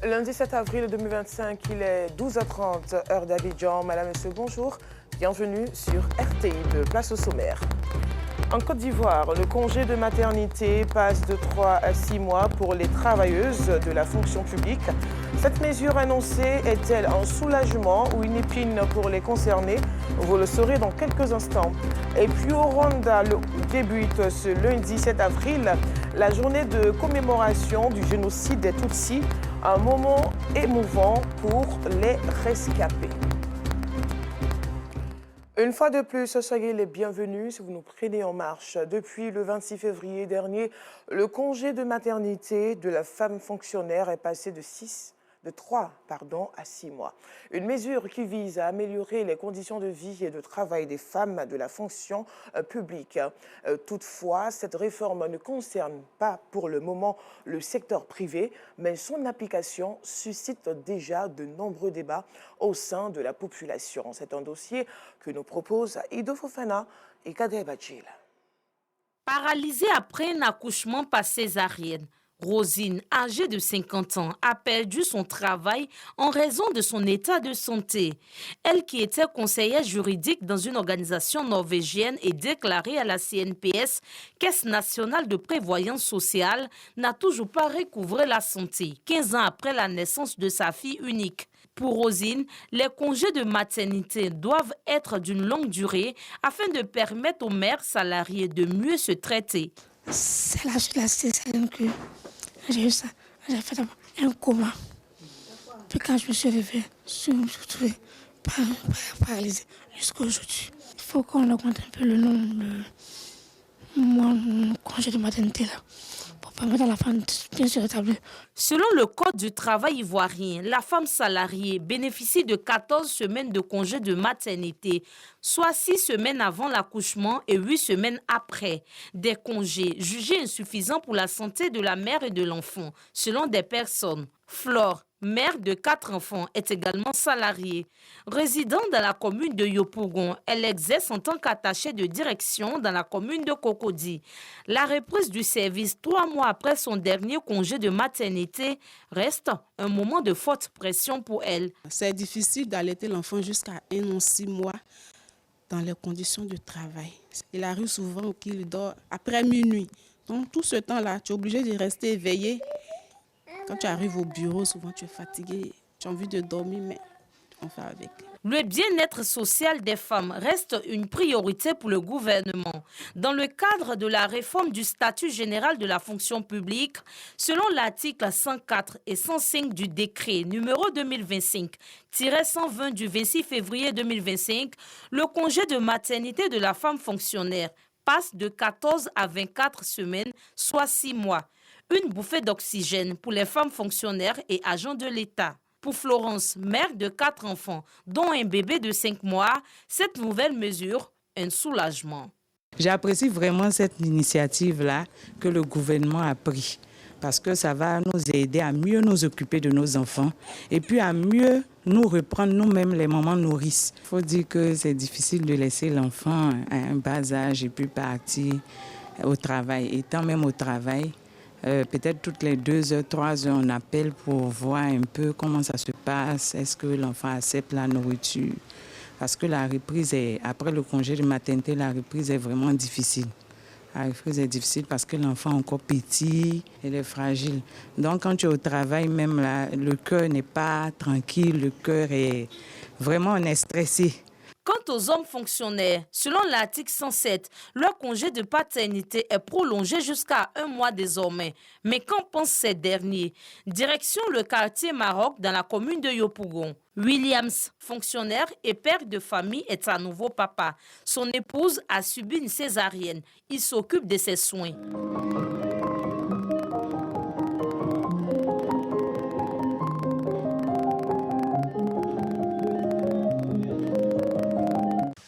Lundi 7 avril 2025, il est 12h30, heure d'Abidjan. Madame, Monsieur, bonjour. Bienvenue sur RTI de Place au sommaire. En Côte d'Ivoire, le congé de maternité passe de 3 à 6 mois pour les travailleuses de la fonction publique. Cette mesure annoncée est-elle un soulagement ou une épine pour les concernés? Vous le saurez dans quelques instants. Et puis au Rwanda, débute ce lundi 7 avril la journée de commémoration du génocide des Tutsis, un moment émouvant pour les rescapés. Une fois de plus, soyez les bienvenus si vous nous prenez en marche. Depuis le 26 février dernier, le congé de maternité de la femme fonctionnaire est passé de 3 à 6 mois. Une mesure qui vise à améliorer les conditions de vie et de travail des femmes de la fonction publique. Toutefois, cette réforme ne concerne pas pour le moment le secteur privé, mais son application suscite déjà de nombreux débats au sein de la population. C'est un dossier que nous proposent Ido Fofana et Kader Bachil. Paralysée après un accouchement par césarienne, Rosine, âgée de 50 ans, a perdu son travail en raison de son état de santé. Elle, qui était conseillère juridique dans une organisation norvégienne et déclarée à la CNPS, Caisse nationale de prévoyance sociale, n'a toujours pas recouvré la santé, 15 ans après la naissance de sa fille unique. Pour Rosine, les congés de maternité doivent être d'une longue durée afin de permettre aux mères salariées de mieux se traiter. C'est la césarienne que j'ai eu ça. J'ai fait un coma. Puis quand je me suis réveillée, je me suis retrouvée paralysée jusqu'à aujourd'hui. Il faut qu'on augmente un peu le nombre de mon congé de maternité là, pour permettre à la femme de bien se rétablir. Selon le Code du travail ivoirien, la femme salariée bénéficie de 14 semaines de congé de maternité, soit 6 semaines avant l'accouchement et 8 semaines après. Des congés jugés insuffisants pour la santé de la mère et de l'enfant, selon des personnes. Flore, mère de 4 enfants, est également salariée. Résidant dans la commune de Yopougon, elle exerce en tant qu'attachée de direction dans la commune de Cocody. La reprise du service 3 mois après son dernier congé de maternité reste un moment de forte pression pour elle. C'est difficile d'allaiter l'enfant jusqu'à 1 an 6 mois dans les conditions de travail. Il arrive souvent qu'il dort après minuit. Donc tout ce temps-là, tu es obligé de rester éveillé. Quand tu arrives au bureau, souvent tu es fatigué, tu as envie de dormir, mais on fait avec. Le bien-être social des femmes reste une priorité pour le gouvernement. Dans le cadre de la réforme du statut général de la fonction publique, selon l'article 104 et 105 du décret numéro 2025-120 du 26 février 2025, le congé de maternité de la femme fonctionnaire passe de 14 à 24 semaines, soit 6 mois. Une bouffée d'oxygène pour les femmes fonctionnaires et agents de l'État. Pour Florence, mère de 4 enfants, dont un bébé de 5 mois, cette nouvelle mesure est un soulagement. J'apprécie vraiment cette initiative-là que le gouvernement a prise parce que ça va nous aider à mieux nous occuper de nos enfants et puis à mieux nous reprendre nous-mêmes les mamans nourrices. Il faut dire que c'est difficile de laisser l'enfant à un bas âge et puis partir au travail. Étant même au travail, peut-être toutes les 2 heures, 3 heures, on appelle pour voir un peu comment ça se passe. Est-ce que l'enfant accepte la nourriture? Parce que la reprise, après le congé de maternité, la reprise est vraiment difficile. La reprise est difficile parce que l'enfant est encore petit, il est fragile. Donc quand tu es au travail, même là, le cœur n'est pas tranquille, le cœur est vraiment, on est stressé. Quant aux hommes fonctionnaires, selon l'article 107, leur congé de paternité est prolongé jusqu'à 1 mois désormais. Mais qu'en pensent ces derniers? Direction le quartier Maroc dans la commune de Yopougon. Williams, fonctionnaire et père de famille, est à nouveau papa. Son épouse a subi une césarienne. Il s'occupe de ses soins.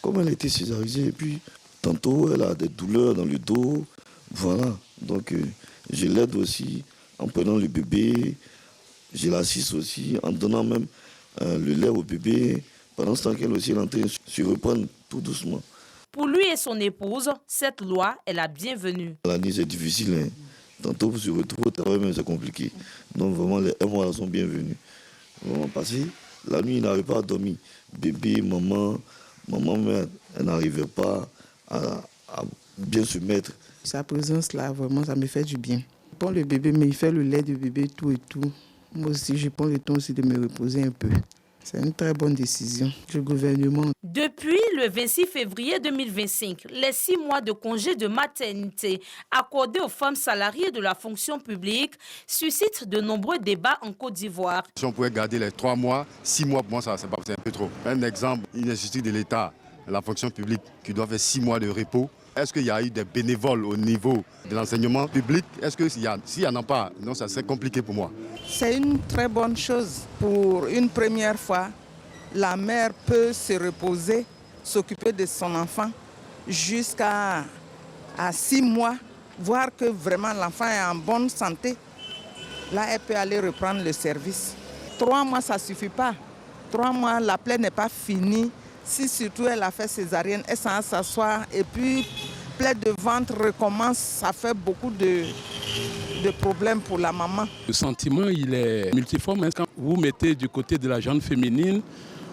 Comme elle était césarisée, et puis tantôt elle a des douleurs dans le dos, voilà. Donc je l'aide aussi en prenant le bébé, je l'assiste aussi en donnant même le lait au bébé, pendant ce temps qu'elle aussi est en train de se reprendre tout doucement. Pour lui et son épouse, cette loi est la bienvenue. L'année c'est difficile, hein. Tantôt, vous se retrouvez au travail, mais c'est compliqué. Donc, vraiment, les 1 mois sont bienvenus. Vraiment, parce que la nuit, il n'arrive pas à dormir. Bébé, maman, mère, elle n'arrivait pas à bien se mettre. Sa présence là, vraiment, ça me fait du bien. Je prends le bébé, mais il fait le lait du bébé, tout et tout. Moi aussi, je prends le temps aussi de me reposer un peu. C'est une très bonne décision du gouvernement. Depuis le 26 février 2025, les 6 mois de congé de maternité accordés aux femmes salariées de la fonction publique suscitent de nombreux débats en Côte d'Ivoire. Si on pouvait garder les 3 mois, 6 mois, pour moi, c'est un peu trop. Un exemple, une institution de l'État, la fonction publique, qui doit faire 6 mois de repos. Est-ce qu'il y a eu des bénévoles au niveau de l'enseignement public? Est-ce que s'il n'y en a pas, non, ça c'est compliqué pour moi. C'est une très bonne chose. Pour une première fois, la mère peut se reposer, s'occuper de son enfant jusqu'à 6 mois, voir que vraiment l'enfant est en bonne santé. Là, elle peut aller reprendre le service. 3 mois, ça ne suffit pas. 3 mois, la plaie n'est pas finie. Si surtout elle a fait césarienne, elle s'en s'asseoir et puis plaie de ventre recommence, ça fait beaucoup de problèmes pour la maman. Le sentiment, il est multiforme. Quand vous mettez du côté de la gente féminine,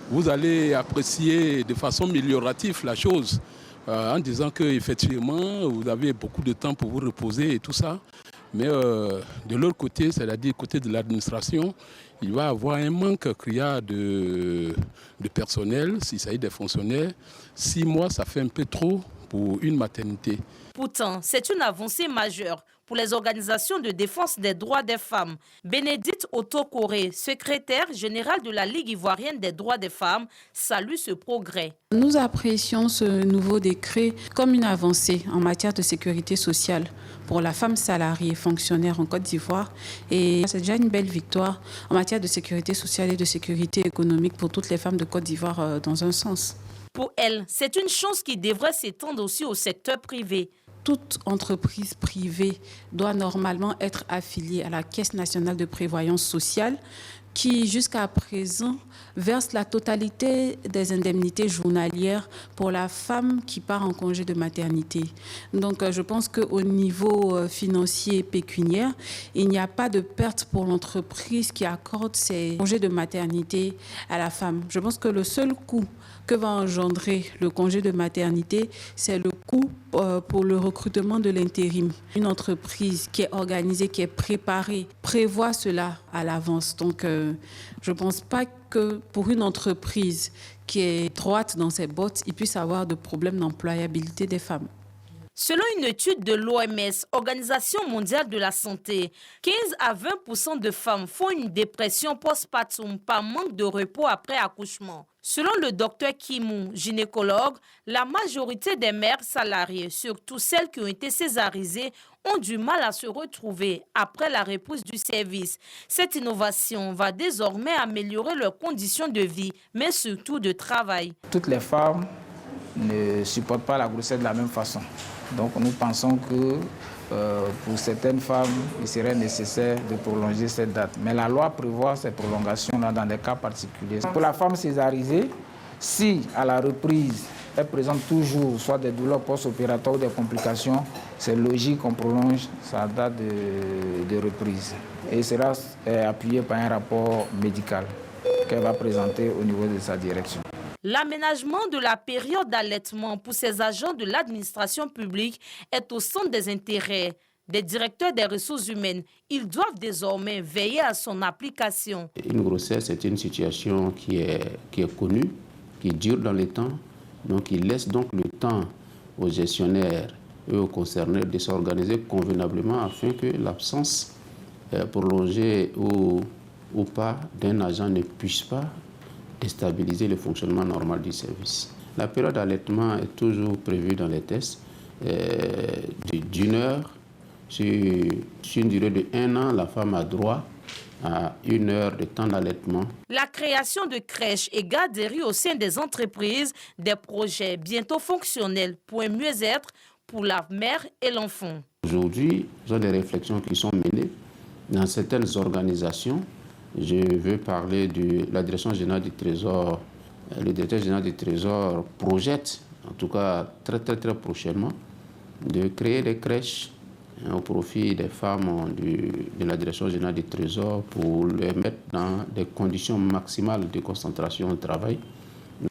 vous allez apprécier de façon améliorative la chose, en disant qu'effectivement, vous avez beaucoup de temps pour vous reposer et tout ça. Mais de l'autre côté, c'est-à-dire côté de l'administration, il va y avoir un manque criard de personnel, s'il s'agit des fonctionnaires. 6 mois, ça fait un peu trop pour une maternité. Pourtant, c'est une avancée majeure pour les organisations de défense des droits des femmes. Bénédicte Otto-Coré, secrétaire générale de la Ligue ivoirienne des droits des femmes, salue ce progrès. Nous apprécions ce nouveau décret comme une avancée en matière de sécurité sociale pour la femme salariée fonctionnaire en Côte d'Ivoire. Et c'est déjà une belle victoire en matière de sécurité sociale et de sécurité économique pour toutes les femmes de Côte d'Ivoire dans un sens. Pour elle, c'est une chose qui devrait s'étendre aussi au secteur privé. Toute entreprise privée doit normalement être affiliée à la Caisse nationale de prévoyance sociale qui, jusqu'à présent, verse la totalité des indemnités journalières pour la femme qui part en congé de maternité. Donc, je pense qu'au niveau financier et pécuniaire, il n'y a pas de perte pour l'entreprise qui accorde ses congés de maternité à la femme. Je pense que le seul coût que va engendrer le congé de maternité, c'est le coût pour le recrutement de l'intérim. Une entreprise qui est organisée, qui est préparée, prévoit cela à l'avance. Donc, je ne pense pas que pour une entreprise qui est droite dans ses bottes, il puisse avoir de problèmes d'employabilité des femmes. Selon une étude de l'OMS, Organisation mondiale de la santé, 15 à 20% de femmes font une dépression postpartum par manque de repos après accouchement. Selon le docteur Kimou, gynécologue, la majorité des mères salariées, surtout celles qui ont été césarisées, ont du mal à se retrouver après la reprise du service. Cette innovation va désormais améliorer leurs conditions de vie, mais surtout de travail. Toutes les femmes ne supportent pas la grossesse de la même façon. Donc nous pensons que pour certaines femmes, il serait nécessaire de prolonger cette date. Mais la loi prévoit ces prolongations-là dans des cas particuliers. Pour la femme césarisée, si à la reprise, elle présente toujours soit des douleurs post-opératoires ou des complications, c'est logique qu'on prolonge sa date de reprise. Et sera appuyé par un rapport médical qu'elle va présenter au niveau de sa direction. L'aménagement de la période d'allaitement pour ces agents de l'administration publique est au centre des intérêts des directeurs des ressources humaines. Ils doivent désormais veiller à son application. Une grossesse, c'est une situation qui est connue, qui dure dans le temps. Donc, il laisse donc le temps aux gestionnaires et aux concernés de s'organiser convenablement afin que l'absence prolongée ou pas d'un agent ne puisse pas déstabiliser le fonctionnement normal du service. La période d'allaitement est toujours prévue dans les tests d'une heure. Sur une durée de 1 an, la femme a droit à 1 heure de temps d'allaitement. La création de crèches et garderies au sein des entreprises, des projets bientôt fonctionnels pour un mieux-être pour la mère et l'enfant. Aujourd'hui, il y a des réflexions qui sont menées dans certaines organisations. Je veux parler de la direction générale du Trésor. Le directeur général du Trésor projette, en tout cas très prochainement, de créer des crèches au profit des femmes de la Direction générale du Trésor pour les mettre dans des conditions maximales de concentration au travail.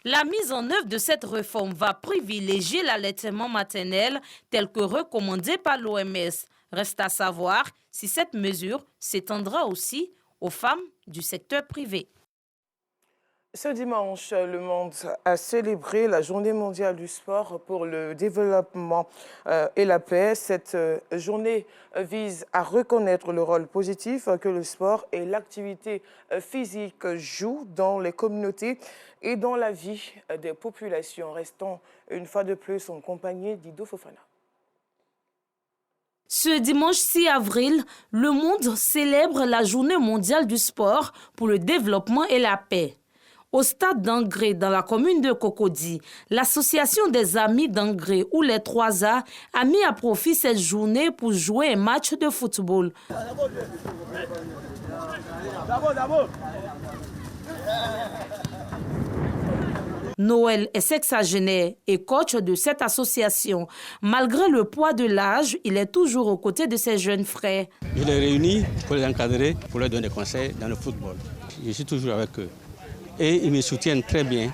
La mise en œuvre de cette réforme va privilégier l'allaitement maternel tel que recommandé par l'OMS. Reste à savoir si cette mesure s'étendra aussi aux femmes du secteur privé. Ce dimanche, le monde a célébré la Journée mondiale du sport pour le développement et la paix. Cette journée vise à reconnaître le rôle positif que le sport et l'activité physique jouent dans les communautés et dans la vie des populations. Restons une fois de plus en compagnie d'Ido Fofana. Ce dimanche 6 avril, le monde célèbre la Journée mondiale du sport pour le développement et la paix. Au stade d'Angré, dans la commune de Cocody, l'association des amis d'Angré, ou les 3A, a mis à profit cette journée pour jouer un match de football. Noël est sexagénaire et coach de cette association. Malgré le poids de l'âge, il est toujours aux côtés de ses jeunes frères. Je les réunis pour les encadrer, pour leur donner des conseils dans le football. Je suis toujours avec eux. Et ils me soutiennent très bien,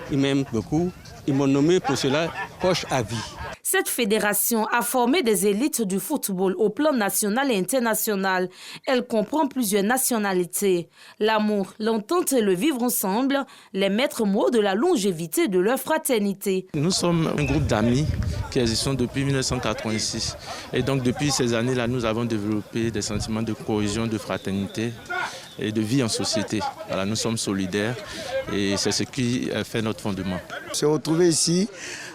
ils m'aiment beaucoup. Ils m'ont nommé pour cela coach à vie. Cette fédération a formé des élites du football au plan national et international. Elle comprend plusieurs nationalités. L'amour, l'entente et le vivre ensemble, les maîtres mots de la longévité de leur fraternité. Nous sommes un groupe d'amis qui existons depuis 1986. Et donc depuis ces années-là, nous avons développé des sentiments de cohésion, de fraternité et de vie en société. Voilà, nous sommes solidaires et c'est ce qui fait notre fondement. On s'est retrouvés ici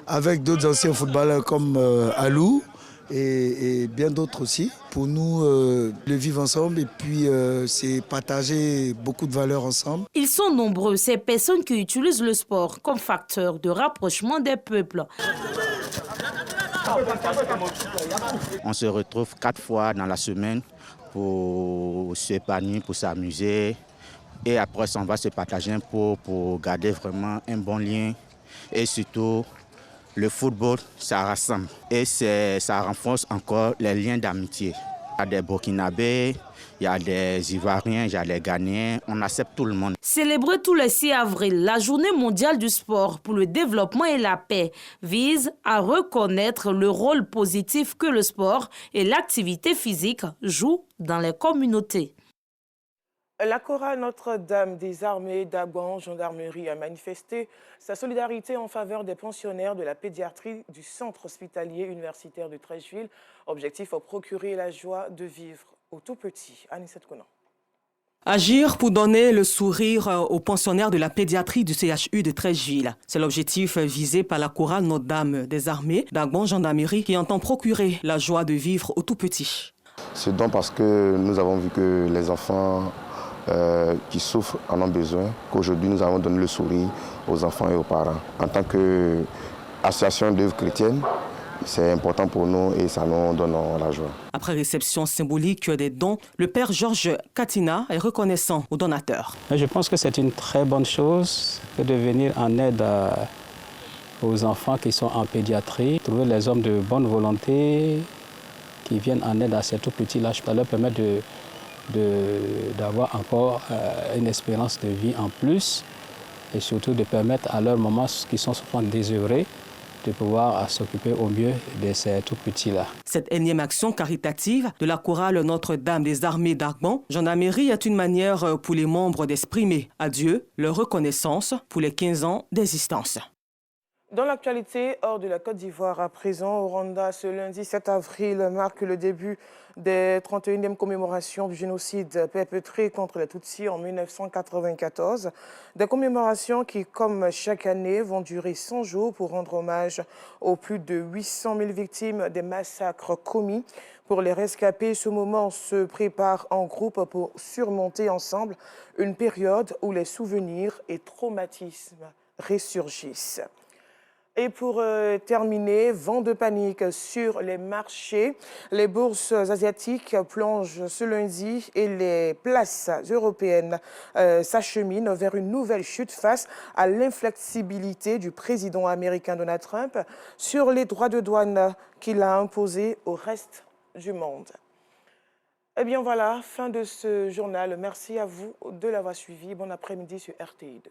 avec d'autres anciens footballeurs comme Alou et bien d'autres aussi. Pour nous, le vivre ensemble et puis c'est partager beaucoup de valeurs ensemble. Ils sont nombreux, ces personnes qui utilisent le sport comme facteur de rapprochement des peuples. On se retrouve 4 fois dans la semaine pour s'épanouir, pour s'amuser. Et après, on va se partager pour garder vraiment un bon lien. Et surtout, le football, ça rassemble. Et ça renforce encore les liens d'amitié. Il y a des Burkinabés, il y a des Ivoiriens, il y a des Ghanéens. On accepte tout le monde. Célébrer tous les 6 avril, la Journée mondiale du sport pour le développement et la paix vise à reconnaître le rôle positif que le sport et l'activité physique jouent dans les communautés. La chorale Notre-Dame des Armées d'Abouan Gendarmerie a manifesté sa solidarité en faveur des pensionnaires de la pédiatrie du centre hospitalier universitaire de Treichville. Objectif, procurer la joie de vivre aux tout-petits. Anissette Conan. Agir pour donner le sourire aux pensionnaires de la pédiatrie du CHU de Treichville. C'est l'objectif visé par la chorale Notre-Dame des Armées d'Abouan Gendarmerie qui entend procurer la joie de vivre aux tout-petits. C'est donc parce que nous avons vu que les enfants qui souffrent en ont besoin, qu'aujourd'hui nous avons donné le sourire aux enfants et aux parents. En tant qu'association d'œuvres chrétiennes, c'est important pour nous et ça nous donne la joie. Après réception symbolique des dons, le père Georges Katina est reconnaissant aux donateurs. Je pense que c'est une très bonne chose de venir en aide aux enfants qui sont en pédiatrie, trouver les hommes de bonne volonté qui viennent en aide à ces tout petits-là, ça leur permet d'avoir encore une espérance de vie en plus et surtout de permettre à leurs mamans qui sont souvent désœuvrées de pouvoir s'occuper au mieux de ces tout petits-là. Cette énième action caritative de la chorale Notre-Dame des Armées d'Abouan Gendarmerie est une manière pour les membres d'exprimer à Dieu leur reconnaissance pour les 15 ans d'existence. Dans l'actualité, hors de la Côte d'Ivoire, à présent, au Rwanda, ce lundi 7 avril marque le début des 31e commémorations du génocide perpétré contre les Tutsis en 1994. Des commémorations qui, comme chaque année, vont durer 100 jours pour rendre hommage aux plus de 800 000 victimes des massacres commis. Pour les rescapés, ce moment se prépare en groupe pour surmonter ensemble une période où les souvenirs et traumatismes ressurgissent. Et pour terminer, vent de panique sur les marchés. Les bourses asiatiques plongent ce lundi et les places européennes s'acheminent vers une nouvelle chute face à l'inflexibilité du président américain Donald Trump sur les droits de douane qu'il a imposés au reste du monde. Eh bien voilà, fin de ce journal. Merci à vous de l'avoir suivi. Bon après-midi sur RTI2.